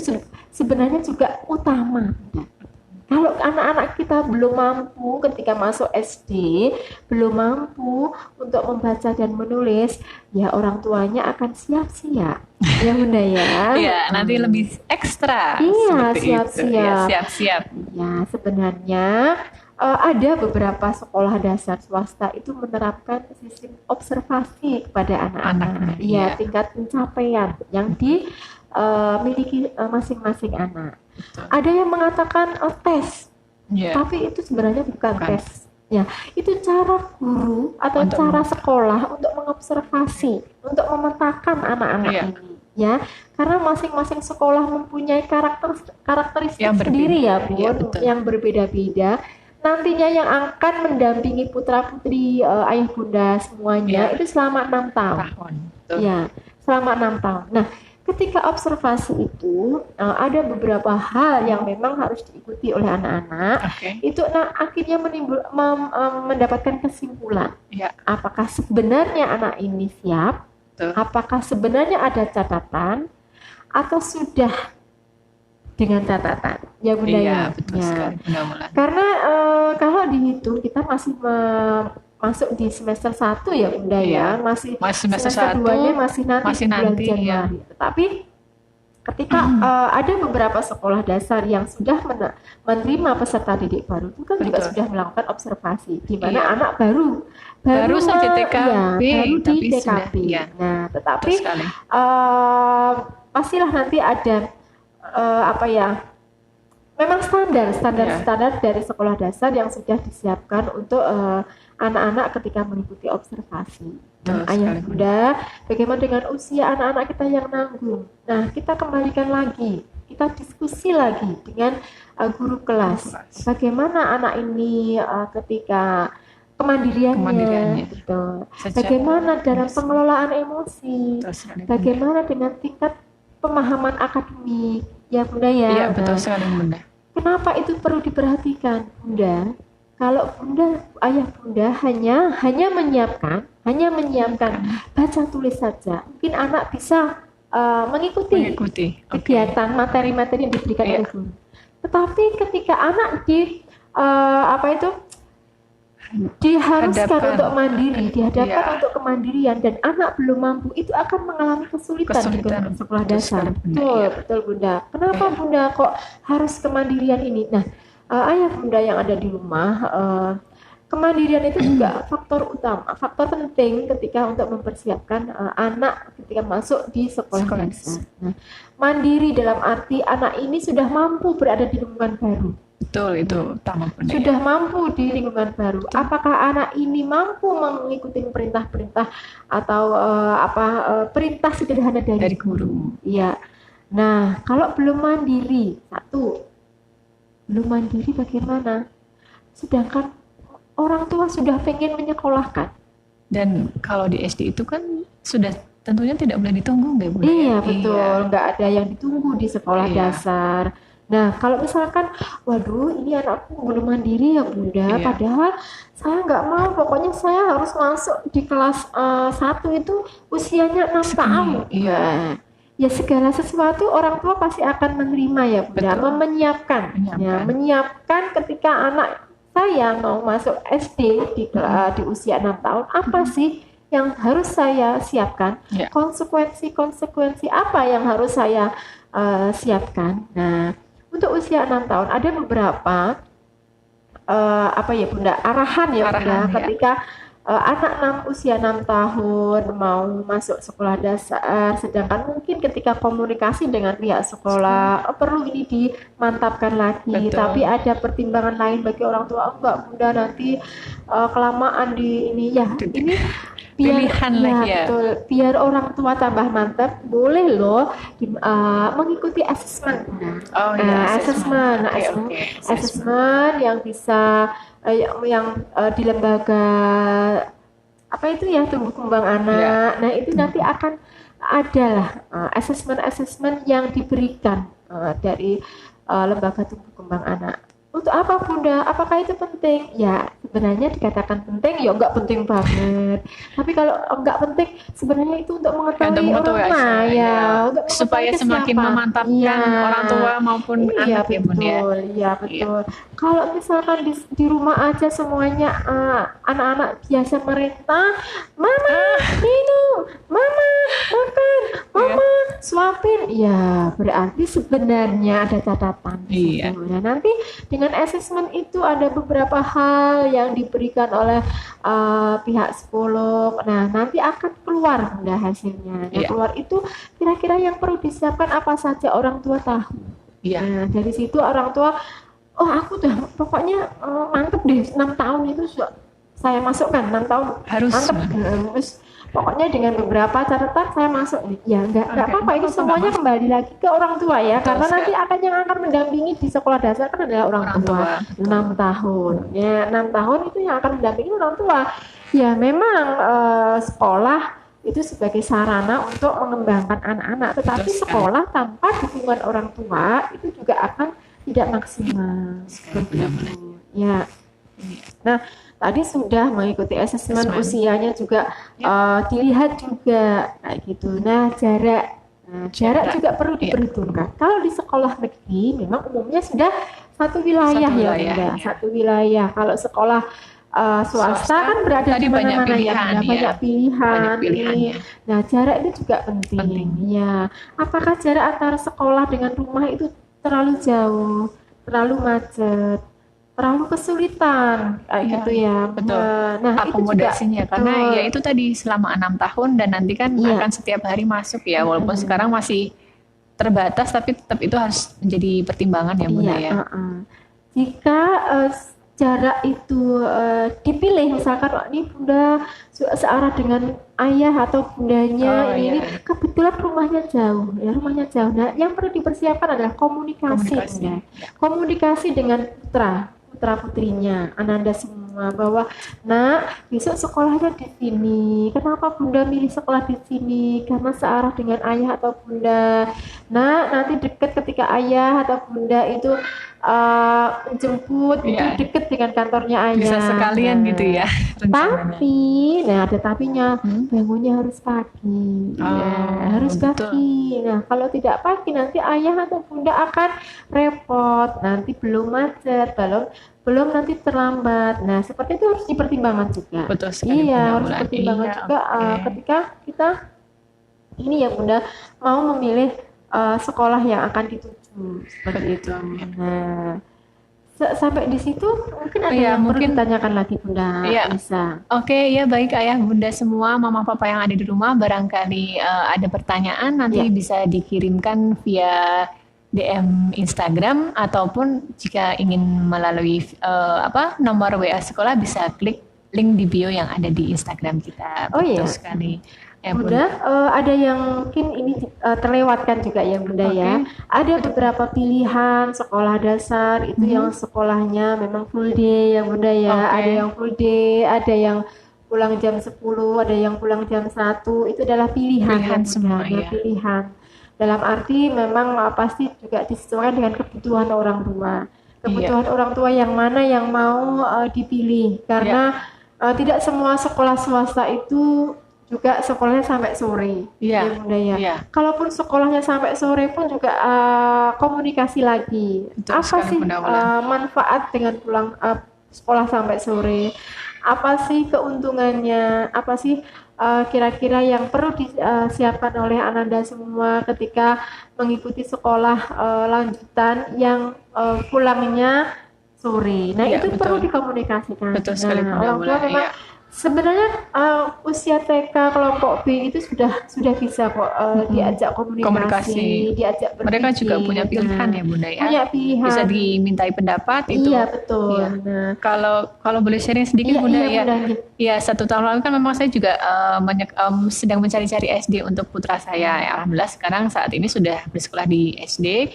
Speaker 2: sebenarnya juga utama. Kalau anak-anak kita belum mampu ketika masuk SD, belum mampu untuk membaca dan menulis, ya orang tuanya akan siap-siap. Ya Bunda ya.
Speaker 1: Iya, nanti lebih ekstra.
Speaker 2: Iya,
Speaker 1: seperti itu.
Speaker 2: siap-siap.
Speaker 1: Ya, siap-siap.
Speaker 2: Ya, sebenarnya ada beberapa sekolah dasar swasta itu menerapkan sistem observasi kepada anak-anak.
Speaker 1: Anak-anak,
Speaker 2: Iya,
Speaker 1: iya.
Speaker 2: tingkat pencapaian yang dimiliki masing-masing anak.
Speaker 1: Betul.
Speaker 2: Ada yang mengatakan tes,
Speaker 1: Iya.
Speaker 2: tapi itu sebenarnya bukan
Speaker 1: Bukan.
Speaker 2: tes. Ya, itu cara guru atau
Speaker 1: Untuk
Speaker 2: cara sekolah untuk mengobservasi, untuk memetakan anak-anak
Speaker 1: Iya.
Speaker 2: ini. Ya, karena masing-masing sekolah mempunyai karakteristik
Speaker 1: Yang berbeda.
Speaker 2: sendiri ya, Bun,
Speaker 1: Iya, betul.
Speaker 2: yang berbeda-beda. Nantinya yang akan mendampingi putra-putri ayah bunda semuanya
Speaker 1: Iya.
Speaker 2: itu selama 6 tahun.
Speaker 1: Betul.
Speaker 2: Ya, selama 6 tahun. Nah, ketika observasi itu ada beberapa hal yang memang harus diikuti oleh anak-anak.
Speaker 1: Oke.
Speaker 2: Itu akhirnya mendapatkan kesimpulan.
Speaker 1: Iya.
Speaker 2: Apakah sebenarnya anak ini siap?
Speaker 1: Betul.
Speaker 2: Apakah sebenarnya ada catatan atau sudah dengan catatan? Ya Bunda
Speaker 1: Iya,
Speaker 2: ya.
Speaker 1: betul
Speaker 2: Ya.
Speaker 1: sekali Bunda Mulan.
Speaker 2: Karena kalau dihitung kita masih masuk di semester 1 ya Bunda
Speaker 1: Iya.
Speaker 2: ya. Masih
Speaker 1: Semester
Speaker 2: semester
Speaker 1: 1
Speaker 2: 2-nya masih nanti
Speaker 1: masih
Speaker 2: di bulan
Speaker 1: nanti, ya.
Speaker 2: Januari. Tetapi ketika ada beberapa sekolah dasar yang sudah menerima peserta didik baru itu kan juga
Speaker 1: Betul.
Speaker 2: sudah melakukan observasi di mana
Speaker 1: Iya.
Speaker 2: anak baru
Speaker 1: saja TKB,
Speaker 2: baru di
Speaker 1: tapi sudah,
Speaker 2: TKB.
Speaker 1: iya.
Speaker 2: Nah, tetapi
Speaker 1: Betul sekali.
Speaker 2: pastilah nanti ada apa ya? Memang standar dari sekolah dasar yang sudah disiapkan untuk anak-anak ketika mengikuti observasi. Nah,
Speaker 1: Betul
Speaker 2: ayah
Speaker 1: sekali.
Speaker 2: bunda, bagaimana dengan usia anak-anak kita yang nanggung? Nah, kita kembalikan lagi, kita diskusi lagi dengan guru kelas. Bagaimana anak ini ketika kemandiriannya, betul.
Speaker 1: Sejak-
Speaker 2: Bagaimana dalam pengelolaan emosi?
Speaker 1: Betul sekali, Bunda.
Speaker 2: Bagaimana dengan tingkat pemahaman akademik? Ya Bunda ya.
Speaker 1: Iya, betul
Speaker 2: Nah,
Speaker 1: sekali Bunda.
Speaker 2: kenapa itu perlu diperhatikan, Bunda? Kalau Bunda, ayah Bunda hanya menyiapkan baca tulis saja, mungkin anak bisa mengikuti
Speaker 1: Mengikuti. Oke.
Speaker 2: kegiatan materi-materi yang diberikan
Speaker 1: Iya.
Speaker 2: oleh guru. Tetapi ketika anak diharuskan
Speaker 1: Hadapkan.
Speaker 2: untuk mandiri, dihadapkan
Speaker 1: Iya.
Speaker 2: untuk kemandirian dan anak belum mampu, itu akan mengalami kesulitan di sekolah
Speaker 1: Betul
Speaker 2: dasar.
Speaker 1: sekali, Bunda.
Speaker 2: Betul,
Speaker 1: Iya.
Speaker 2: betul Bunda. Kenapa
Speaker 1: Iya.
Speaker 2: Bunda kok harus kemandirian ini? Nah, ayah Bunda yang ada di rumah, kemandirian itu juga faktor utama, faktor penting ketika untuk mempersiapkan anak ketika masuk di sekolah
Speaker 1: Sekolah
Speaker 2: dasar. Nah, mandiri dalam arti anak ini sudah mampu berada di lingkungan baru.
Speaker 1: Betul, itu utama Bunda. ya.
Speaker 2: Sudah mampu di lingkungan baru. Apakah anak ini mampu mengikuti perintah-perintah atau perintah sederhana
Speaker 1: Dari guru.
Speaker 2: Iya. Nah, kalau belum mandiri, belum mandiri bagaimana? Sedangkan orang tua sudah pengen menyekolahkan.
Speaker 1: Dan kalau di SD itu kan sudah tentunya tidak boleh ditunggu, nggak Bunda?
Speaker 2: Iya,
Speaker 1: ya?
Speaker 2: betul. Nggak ada yang ditunggu di sekolah
Speaker 1: Iya.
Speaker 2: dasar. Nah, kalau misalkan, waduh, ini anakku belum mandiri ya Bunda,
Speaker 1: Iya.
Speaker 2: padahal saya nggak mau, pokoknya saya harus masuk di kelas 1 itu usianya 6 tahun.
Speaker 1: Iya.
Speaker 2: Nah, ya segala sesuatu orang tua pasti akan menerima ya Bunda,
Speaker 1: Betul.
Speaker 2: menyiapkan ketika anak saya mau masuk SD di usia 6 tahun, apa sih yang harus saya siapkan?
Speaker 1: Iya.
Speaker 2: Konsekuensi apa yang harus saya siapkan? Nah, untuk usia 6 tahun ada beberapa Bunda, arahan ya Bunda,
Speaker 1: Arahan, ya.
Speaker 2: ketika anak usia 6 tahun mau masuk sekolah dasar, sedangkan mungkin ketika komunikasi dengan pihak sekolah perlu ini dimantapkan lagi.
Speaker 1: Betul.
Speaker 2: Tapi ada pertimbangan lain bagi orang tua, enggak Bunda, nanti kelamaan di ini ya. Ini
Speaker 1: Pilihan lagi ya.
Speaker 2: Betul. Biar orang tua tambah mantap, boleh loh mengikuti asesmen.
Speaker 1: Oh iya,
Speaker 2: Asesmen.
Speaker 1: Oke, oke.
Speaker 2: Asesmen yang bisa yang di lembaga tumbuh kembang anak. Nah, itu nanti akan adalah asesmen yang diberikan dari lembaga tumbuh kembang anak. Untuk apa Bunda? Apakah itu penting? Ya, sebenarnya dikatakan penting, ya nggak penting banget. Tapi kalau nggak penting, sebenarnya itu untuk
Speaker 1: Untuk
Speaker 2: mengetahui orang
Speaker 1: motivasi
Speaker 2: tua ya, untuk mengetahui
Speaker 1: supaya
Speaker 2: ke
Speaker 1: semakin
Speaker 2: siapa.
Speaker 1: memantapkan
Speaker 2: Iya,
Speaker 1: orang tua maupun
Speaker 2: iya
Speaker 1: anak ya Bun ya.
Speaker 2: betul, iya
Speaker 1: Iya.
Speaker 2: betul. Kalau misalkan di rumah aja semuanya anak-anak biasa merintah, mama minum, mama makan,
Speaker 1: Iya.
Speaker 2: mama suapin, ya berarti sebenarnya ada catatan di
Speaker 1: Iya.
Speaker 2: situ. Nah nanti dengan asesmen itu ada beberapa hal yang diberikan oleh pihak psikolog. Nah nanti akan keluar Bunda hasilnya. Nah
Speaker 1: Iya.
Speaker 2: keluar itu kira-kira yang perlu disiapkan apa saja orang tua tahu.
Speaker 1: Iya.
Speaker 2: Nah dari situ orang tua, oh aku udah pokoknya mantep deh 6 tahun itu sudah saya masukkan 6 tahun
Speaker 1: Harus.
Speaker 2: mantep. Terus pokoknya dengan beberapa catatan saya masuk nih. Ya nggak
Speaker 1: Oke,
Speaker 2: apa-apa, ini
Speaker 1: nggak
Speaker 2: semuanya
Speaker 1: apa-apa.
Speaker 2: kembali lagi ke orang tua ya,
Speaker 1: Betul
Speaker 2: karena nanti
Speaker 1: sekali.
Speaker 2: yang akan mendampingi di sekolah dasar kan adalah orang
Speaker 1: Orang
Speaker 2: tua.
Speaker 1: tua.
Speaker 2: 6 tahun ya, 6 tahun itu yang akan mendampingi orang tua. Ya memang sekolah itu sebagai sarana untuk mengembangkan anak-anak, tetapi
Speaker 1: Betul sekali.
Speaker 2: sekolah tanpa dukungan orang tua itu juga akan tidak maksimal seperti
Speaker 1: Benar-benar.
Speaker 2: itu ya. Nah tadi sudah mengikuti asesmen
Speaker 1: Asesmen.
Speaker 2: usianya juga dilihat juga kayak gitu. Nah jarak juga perlu
Speaker 1: Iya.
Speaker 2: diperhitungkan. Kalau di sekolah negeri memang umumnya sudah satu wilayah
Speaker 1: Satu
Speaker 2: ya
Speaker 1: wilayah,
Speaker 2: Bunda,
Speaker 1: iya.
Speaker 2: satu wilayah. Kalau sekolah swasta
Speaker 1: Swasta,
Speaker 2: kan berada
Speaker 1: tadi
Speaker 2: di
Speaker 1: banyak
Speaker 2: mana-mana ya
Speaker 1: pilihan,
Speaker 2: Bunda,
Speaker 1: ya.
Speaker 2: banyak pilihan.
Speaker 1: Banyak pilihannya.
Speaker 2: Nah jarak itu juga penting.
Speaker 1: Penting.
Speaker 2: Ya, apakah jarak antara sekolah dengan rumah itu terlalu jauh, terlalu macet, terlalu kesulitan kayak
Speaker 1: Iya,
Speaker 2: gitu ya.
Speaker 1: betul.
Speaker 2: Nah itu juga
Speaker 1: Akomodasinya karena
Speaker 2: betul.
Speaker 1: ya itu tadi selama 6 tahun dan nanti kan
Speaker 2: Iya.
Speaker 1: akan setiap hari masuk ya, walaupun sekarang masih terbatas tapi tetap itu harus menjadi pertimbangan ya Bunda
Speaker 2: Iya,
Speaker 1: ya.
Speaker 2: jika jarak itu dipilih, misalkan oh, ini Bunda searah dengan ayah atau bundanya,
Speaker 1: Oh,
Speaker 2: ini
Speaker 1: iya.
Speaker 2: kebetulan rumahnya jauh, ya rumahnya jauh. Nah, yang perlu dipersiapkan adalah komunikasi,
Speaker 1: Komunikasi.
Speaker 2: Bunda. Komunikasi dengan putra putrinya, ananda semua, bahwa nak besok sekolahnya di sini. Kenapa Bunda milih sekolah di sini? Karena searah dengan ayah atau bunda. Nah nanti dekat ketika ayah atau bunda itu jemput, itu
Speaker 1: Iya.
Speaker 2: deket dengan kantornya ayah.
Speaker 1: Bisa sekalian
Speaker 2: Nah,
Speaker 1: gitu ya rencananya.
Speaker 2: tapi, nah ada tapinya, bangunnya harus pagi.
Speaker 1: Oh,
Speaker 2: Ya, harus
Speaker 1: betul.
Speaker 2: pagi. Nah, kalau tidak pagi nanti ayah atau bunda akan repot. Nanti belum macet, belum nanti terlambat. Nah, seperti itu harus dipertimbangkan juga.
Speaker 1: Betul sekali,
Speaker 2: Iya,
Speaker 1: Bunda
Speaker 2: harus
Speaker 1: Wulan.
Speaker 2: dipertimbangkan
Speaker 1: Iya,
Speaker 2: juga
Speaker 1: oke.
Speaker 2: ketika kita ini ya Bunda mau memilih sekolah yang akan dituju seperti itu.
Speaker 1: Betul.
Speaker 2: Nah, sampai di situ mungkin ada
Speaker 1: Iya,
Speaker 2: yang perlu
Speaker 1: mungkin-
Speaker 2: ditanyakan lagi Bunda
Speaker 1: Iya.
Speaker 2: Lisa.
Speaker 1: Oke, ya baik ayah bunda semua, mama papa yang ada di rumah, barangkali ada pertanyaan nanti
Speaker 2: Ya.
Speaker 1: bisa dikirimkan via DM Instagram ataupun jika ingin melalui nomor WA sekolah bisa klik link di bio yang ada di Instagram kita.
Speaker 2: Oh,
Speaker 1: Betul
Speaker 2: iya.
Speaker 1: sekali. Ya,
Speaker 2: Bunda, ada yang mungkin ini terlewatkan juga ya Bunda ya.
Speaker 1: Oke.
Speaker 2: Ada beberapa pilihan sekolah dasar itu yang sekolahnya memang full day ya Bunda ya.
Speaker 1: Oke.
Speaker 2: Ada yang full day, ada yang pulang jam 10, ada yang pulang jam 1. Itu adalah pilihan,
Speaker 1: Pilihan
Speaker 2: ya Bunda.
Speaker 1: semua,
Speaker 2: Nah,
Speaker 1: iya.
Speaker 2: pilihan. Dalam arti memang pasti juga disesuaikan dengan kebutuhan orang tua. Kebutuhan orang tua yang mana yang mau dipilih. Karena tidak semua sekolah swasta itu juga sekolahnya sampai sore.
Speaker 1: Iya.
Speaker 2: Ya Bunda ya.
Speaker 1: Iya.
Speaker 2: Kalaupun sekolahnya sampai sore pun juga komunikasi lagi.
Speaker 1: Betul
Speaker 2: Apa
Speaker 1: sekali,
Speaker 2: sih
Speaker 1: Bunda Wulan.
Speaker 2: manfaat dengan pulang sekolah sampai sore? Apa sih keuntungannya? Apa sih kira-kira yang perlu disiapkan oleh Ananda semua ketika mengikuti sekolah lanjutan yang pulangnya sore? Nah,
Speaker 1: Iya,
Speaker 2: itu
Speaker 1: betul.
Speaker 2: perlu dikomunikasikan.
Speaker 1: Betul sekali,
Speaker 2: Nah,
Speaker 1: Bunda
Speaker 2: orang tua
Speaker 1: Wulan.
Speaker 2: memang
Speaker 1: Iya.
Speaker 2: sebenarnya usia TK kelompok B itu sudah bisa kok diajak komunikasi, diajak berpikir.
Speaker 1: Mereka juga punya pilihan ya Bunda ya.
Speaker 2: Punya pilihan.
Speaker 1: Bisa dimintai pendapat itu.
Speaker 2: Iya betul.
Speaker 1: Iya.
Speaker 2: Nah,
Speaker 1: Kalau boleh sharing sedikit
Speaker 2: iya,
Speaker 1: Bunda
Speaker 2: iya,
Speaker 1: ya.
Speaker 2: Bunda.
Speaker 1: Ya 1 tahun lalu kan memang saya juga sedang mencari-cari SD untuk putra saya. Ya, alhamdulillah sekarang saat ini sudah bersekolah di SD.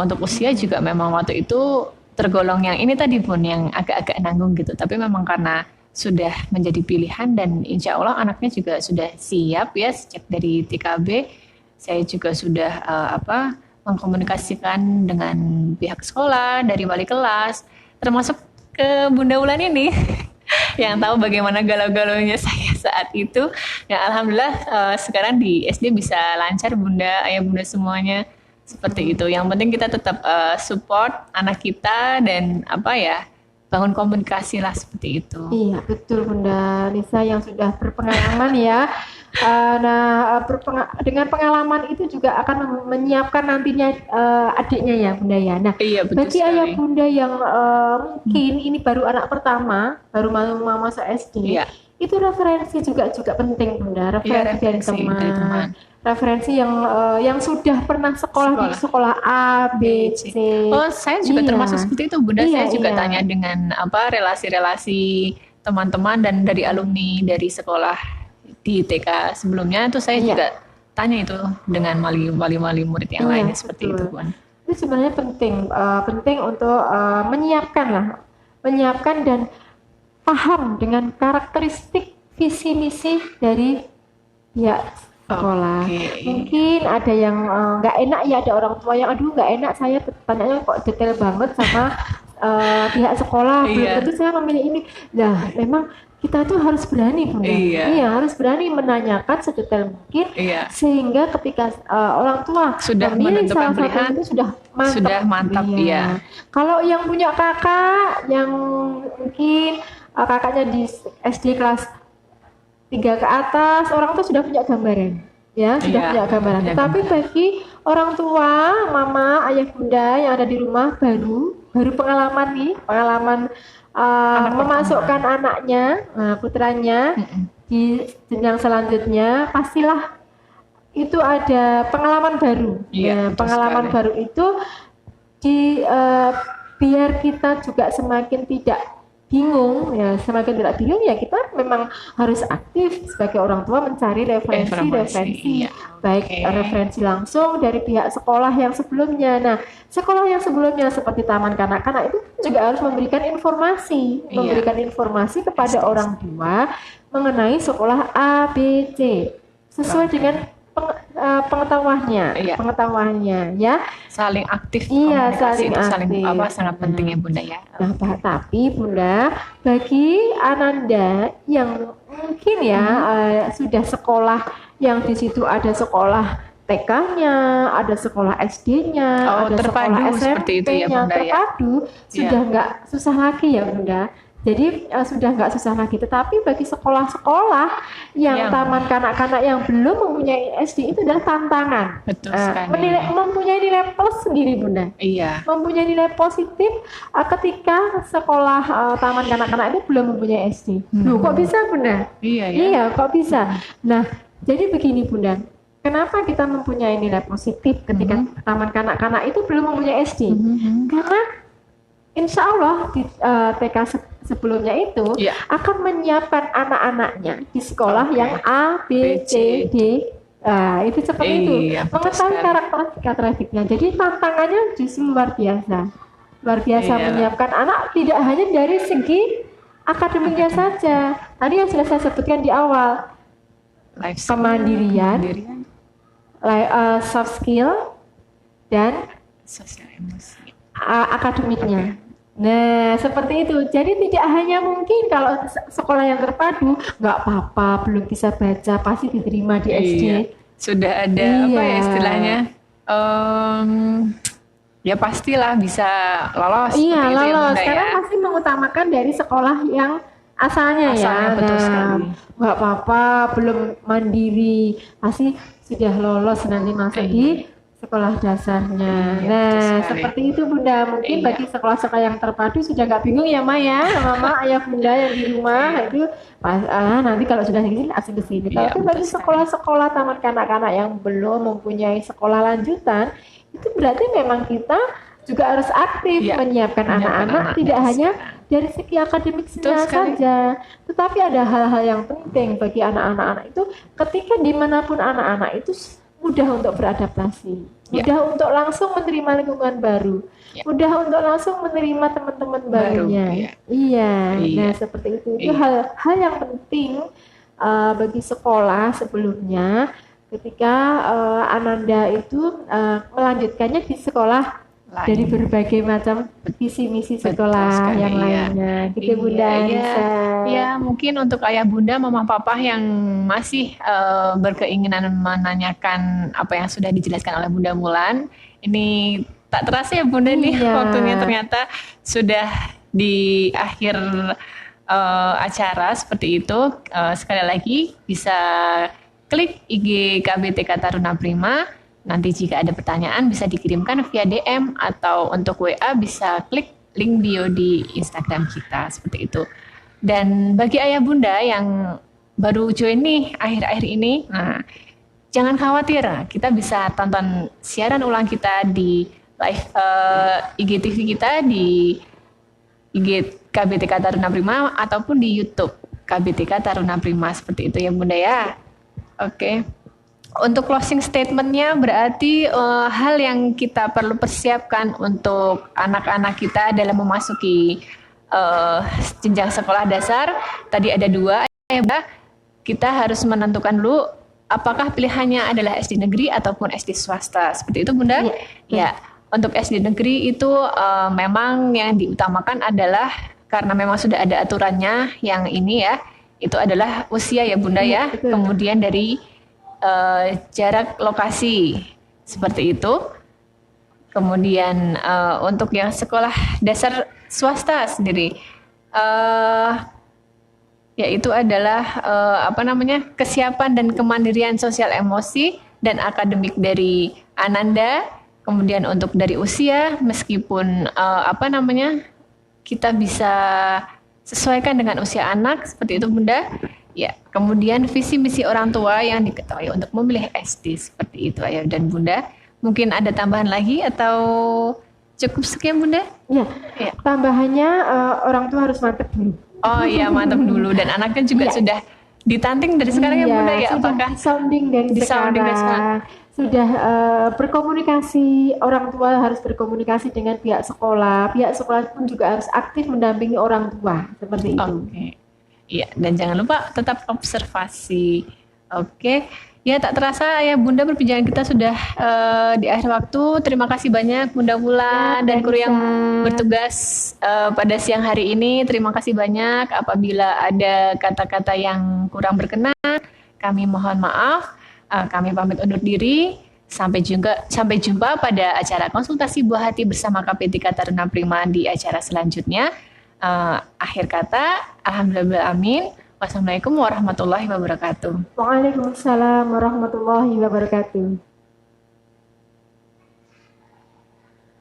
Speaker 1: Untuk usia juga memang waktu itu tergolong yang ini tadi pun yang agak-agak nanggung gitu. Tapi memang karena sudah menjadi pilihan dan insya Allah anaknya juga sudah siap ya sejak dari TKB. Saya juga sudah mengkomunikasikan dengan pihak sekolah dari wali kelas, termasuk ke Bunda Wulan ini yang tahu bagaimana galau-galaunya saya saat itu. Ya alhamdulillah sekarang di SD bisa lancar Bunda, ayah Bunda semuanya seperti itu. Yang penting kita tetap support anak kita dan apa ya, bangun komunikasi lah seperti itu.
Speaker 2: Iya, betul Bunda Nisa yang sudah berpengalaman ya. Dengan pengalaman itu juga akan menyiapkan nantinya adiknya ya Bunda ya. Nah,
Speaker 1: Iya betul
Speaker 2: bagi
Speaker 1: sekali.
Speaker 2: ayah Bunda yang mungkin ini baru anak pertama, baru mau masuk SD,
Speaker 1: Iya.
Speaker 2: itu referensi juga penting Bunda. Referensi dari
Speaker 1: referensi dari teman.
Speaker 2: teman, referensi yang sudah pernah sekolah di sekolah A, B, C.
Speaker 1: Oh, saya juga
Speaker 2: Iya.
Speaker 1: termasuk seperti itu, Bunda.
Speaker 2: Iya,
Speaker 1: Saya juga
Speaker 2: iya.
Speaker 1: tanya dengan apa relasi-relasi teman-teman dan dari alumni dari sekolah di TK sebelumnya itu saya
Speaker 2: Iya.
Speaker 1: juga tanya itu dengan wali-wali murid yang
Speaker 2: Iya,
Speaker 1: lainnya seperti
Speaker 2: betul.
Speaker 1: itu, Bun.
Speaker 2: Itu sebenarnya penting untuk menyiapkan dan paham dengan karakteristik visi misi dari pihak sekolah.
Speaker 1: Oke.
Speaker 2: Mungkin ada yang nggak enak ya, ada orang tua yang aduh nggak enak saya tanyanya kok detail banget sama pihak sekolah. Belum
Speaker 1: Iya.
Speaker 2: tentu saya memilih ini. Nah, memang kita tuh harus berani Bunda.
Speaker 1: Iya.
Speaker 2: Harus berani menanyakan sedetail mungkin
Speaker 1: Iya.
Speaker 2: sehingga ketika orang tua
Speaker 1: Sudah
Speaker 2: memilih
Speaker 1: menentukan
Speaker 2: salah satu
Speaker 1: pilihan,
Speaker 2: itu sudah mantap.
Speaker 1: iya.
Speaker 2: Kalau yang punya kakak yang mungkin kakaknya di SD kelas 3 ke atas, orang tua sudah punya gambaran. Ya, sudah
Speaker 1: Iya,
Speaker 2: punya gambaran.
Speaker 1: punya
Speaker 2: Tapi bagi orang tua, mama, ayah, bunda yang ada di rumah baru pengalaman nih, memasukkan anaknya, putranya di jenjang selanjutnya, pastilah itu ada pengalaman baru.
Speaker 1: Iya, betul
Speaker 2: Pengalaman
Speaker 1: sekali.
Speaker 2: baru itu biar kita juga semakin tidak bingung ya kita memang harus aktif sebagai orang tua mencari referensi
Speaker 1: iya.
Speaker 2: baik
Speaker 1: Oke.
Speaker 2: referensi langsung dari pihak sekolah yang sebelumnya. Nah, sekolah yang sebelumnya seperti taman kanak-kanak itu juga harus memberikan informasi kepada
Speaker 1: Pasti.
Speaker 2: orang tua mengenai sekolah A, B, C sesuai dengan pengetahuannya ya.
Speaker 1: Saling aktif
Speaker 2: Iya,
Speaker 1: komunikasi itu
Speaker 2: saling aktif.
Speaker 1: sangat penting ya Bunda ya.
Speaker 2: Nah, tapi Bunda, bagi Ananda yang mungkin ya sudah sekolah yang di situ ada sekolah TK-nya, ada sekolah SD-nya,
Speaker 1: Oh,
Speaker 2: ada
Speaker 1: terpadu
Speaker 2: sekolah
Speaker 1: seperti itu ya,
Speaker 2: SMP-nya,
Speaker 1: Bunda, ya?
Speaker 2: terpadu, sudah nggak susah lagi ya Bunda. Jadi sudah nggak susah lagi. Tetapi bagi sekolah-sekolah yang taman kanak-kanak yang belum mempunyai SD itu adalah tantangan.
Speaker 1: Betul sekali.
Speaker 2: Mempunyai nilai plus sendiri Bunda.
Speaker 1: Iya.
Speaker 2: Mempunyai nilai positif ketika sekolah taman kanak-kanak itu belum mempunyai SD. Loh, kok bisa Bunda?
Speaker 1: Iya ya.
Speaker 2: Iya, kok bisa? Nah, jadi begini Bunda. Kenapa kita mempunyai nilai positif ketika taman kanak-kanak itu belum mempunyai SD? Karena insya Allah di TK sebelumnya itu
Speaker 1: Iya.
Speaker 2: akan menyiapkan anak-anaknya di sekolah yang A, B, C, D. Itu seperti itu.
Speaker 1: Iya, betul
Speaker 2: Mengetahui
Speaker 1: sekali.
Speaker 2: karakteristiknya. Jadi tantangannya justru luar biasa. Luar biasa
Speaker 1: Iya.
Speaker 2: menyiapkan anak tidak hanya dari segi akademiknya saja. Tadi yang sudah saya sebutkan di awal,
Speaker 1: Life skill,
Speaker 2: kemandirian,
Speaker 1: kemandirian,
Speaker 2: soft skill, dan
Speaker 1: sosial emosi.
Speaker 2: akademiknya. Nah, seperti itu. Jadi tidak hanya mungkin kalau sekolah yang terpadu, nggak apa-apa, belum bisa baca, pasti diterima di SD.
Speaker 1: Iya. Sudah ada apa ya istilahnya? Ya pastilah bisa lolos.
Speaker 2: Iya,
Speaker 1: seperti itu ya,
Speaker 2: lolos.
Speaker 1: Bunda,
Speaker 2: Karena
Speaker 1: ya.
Speaker 2: pasti mengutamakan dari sekolah yang asalnya ya.
Speaker 1: Betul sekali.
Speaker 2: Nggak apa-apa, belum mandiri, pasti sudah lolos nanti masuk di sekolah dasarnya.
Speaker 1: Iya,
Speaker 2: Nah,
Speaker 1: betul sekali.
Speaker 2: seperti itu Bunda. Mungkin
Speaker 1: Iya.
Speaker 2: bagi sekolah-sekolah yang terpadu sudah nggak bingung ya, Maya, Mama, ayah Bunda yang di rumah itu nanti kalau sudah segini langsung ke sini.
Speaker 1: Iya,
Speaker 2: Tapi
Speaker 1: betul
Speaker 2: bagi
Speaker 1: sekali.
Speaker 2: sekolah-sekolah taman kanak-kanak yang belum mempunyai sekolah lanjutan, itu berarti memang kita juga harus aktif
Speaker 1: Iya,
Speaker 2: menyiapkan
Speaker 1: menyiapkan
Speaker 2: anak-anak
Speaker 1: anak
Speaker 2: tidak
Speaker 1: dari
Speaker 2: hanya
Speaker 1: sekarang.
Speaker 2: dari segi akademik
Speaker 1: Betul sekali.
Speaker 2: saja, tetapi ada hal-hal yang penting bagi anak-anak itu ketika dimanapun anak-anak itu mudah untuk beradaptasi,
Speaker 1: Ya.
Speaker 2: mudah untuk langsung menerima lingkungan baru,
Speaker 1: Ya.
Speaker 2: mudah untuk langsung menerima teman-teman
Speaker 1: Baru,
Speaker 2: barunya.
Speaker 1: iya.
Speaker 2: Iya,
Speaker 1: Iya.
Speaker 2: nah seperti itu. Itu
Speaker 1: Iya.
Speaker 2: hal-hal yang penting bagi sekolah sebelumnya ketika Ananda itu melanjutkannya di sekolah dari
Speaker 1: lain.
Speaker 2: berbagai macam visi misi
Speaker 1: Betul
Speaker 2: sekolah
Speaker 1: sekali,
Speaker 2: yang
Speaker 1: ya.
Speaker 2: lainnya. Gitu
Speaker 1: Iya,
Speaker 2: Bunda
Speaker 1: iya.
Speaker 2: Anissa.
Speaker 1: Ya, mungkin untuk ayah bunda, mama papa yang masih berkeinginan menanyakan apa yang sudah dijelaskan oleh Bunda Mulan, ini tak terasa ya Bunda nih
Speaker 2: Iya.
Speaker 1: waktunya ternyata sudah di akhir acara seperti itu. Sekali lagi bisa klik IG KBTK Taruna Prima. Nanti jika ada pertanyaan bisa dikirimkan via DM atau untuk WA bisa klik link bio di Instagram kita seperti itu. Dan bagi ayah bunda yang baru join nih akhir-akhir ini, nah jangan khawatir, kita bisa tonton siaran ulang kita di live IGTV kita di IG KBTK Taruna Prima ataupun di YouTube KBTK Taruna Prima seperti itu ya bunda ya. Oke. Untuk closing statementnya berarti hal yang kita perlu persiapkan untuk anak-anak kita dalam memasuki jenjang sekolah dasar tadi ada dua. Kita harus menentukan dulu apakah pilihannya adalah SD negeri ataupun SD swasta. Seperti itu Bunda? Ya. Untuk SD negeri itu memang yang diutamakan adalah karena memang sudah ada aturannya yang ini ya. Itu adalah usia ya Bunda ya. Kemudian dari jarak lokasi seperti itu. Kemudian untuk yang sekolah dasar swasta sendiri, yaitu adalah kesiapan dan kemandirian sosial emosi dan akademik dari Ananda. Kemudian untuk dari usia, meskipun kita bisa sesuaikan dengan usia anak seperti itu Bunda. Ya, kemudian visi misi orang tua yang diketahui untuk memilih SD seperti itu Ayah dan Bunda. Mungkin ada tambahan lagi atau cukup sekian Bunda?
Speaker 2: Ya. Tambahannya orang tua harus mantap dulu.
Speaker 1: Oh iya, mantap dulu dan anaknya juga sudah ditanting dari sekarang ya Bunda ya.
Speaker 2: Apakah sounding dari sekarang? Sudah berkomunikasi, orang tua harus berkomunikasi dengan pihak sekolah pun juga harus aktif mendampingi orang tua seperti itu.
Speaker 1: Oke. Iya, dan jangan lupa tetap observasi. Oke. Ya, tak terasa ya Bunda perbincangan kita sudah di akhir waktu. Terima kasih banyak Bunda Mulan dan kru yang bertugas pada siang hari ini. Terima kasih banyak. Apabila ada kata-kata yang kurang berkenan, kami mohon maaf. Kami pamit undur diri. Sampai jumpa pada acara konsultasi buah hati bersama KPTK Taruna Prima di acara selanjutnya. Akhir kata, alhamdulillah amin. Wassalamualaikum warahmatullahi wabarakatuh.
Speaker 2: Waalaikumsalam warahmatullahi wabarakatuh.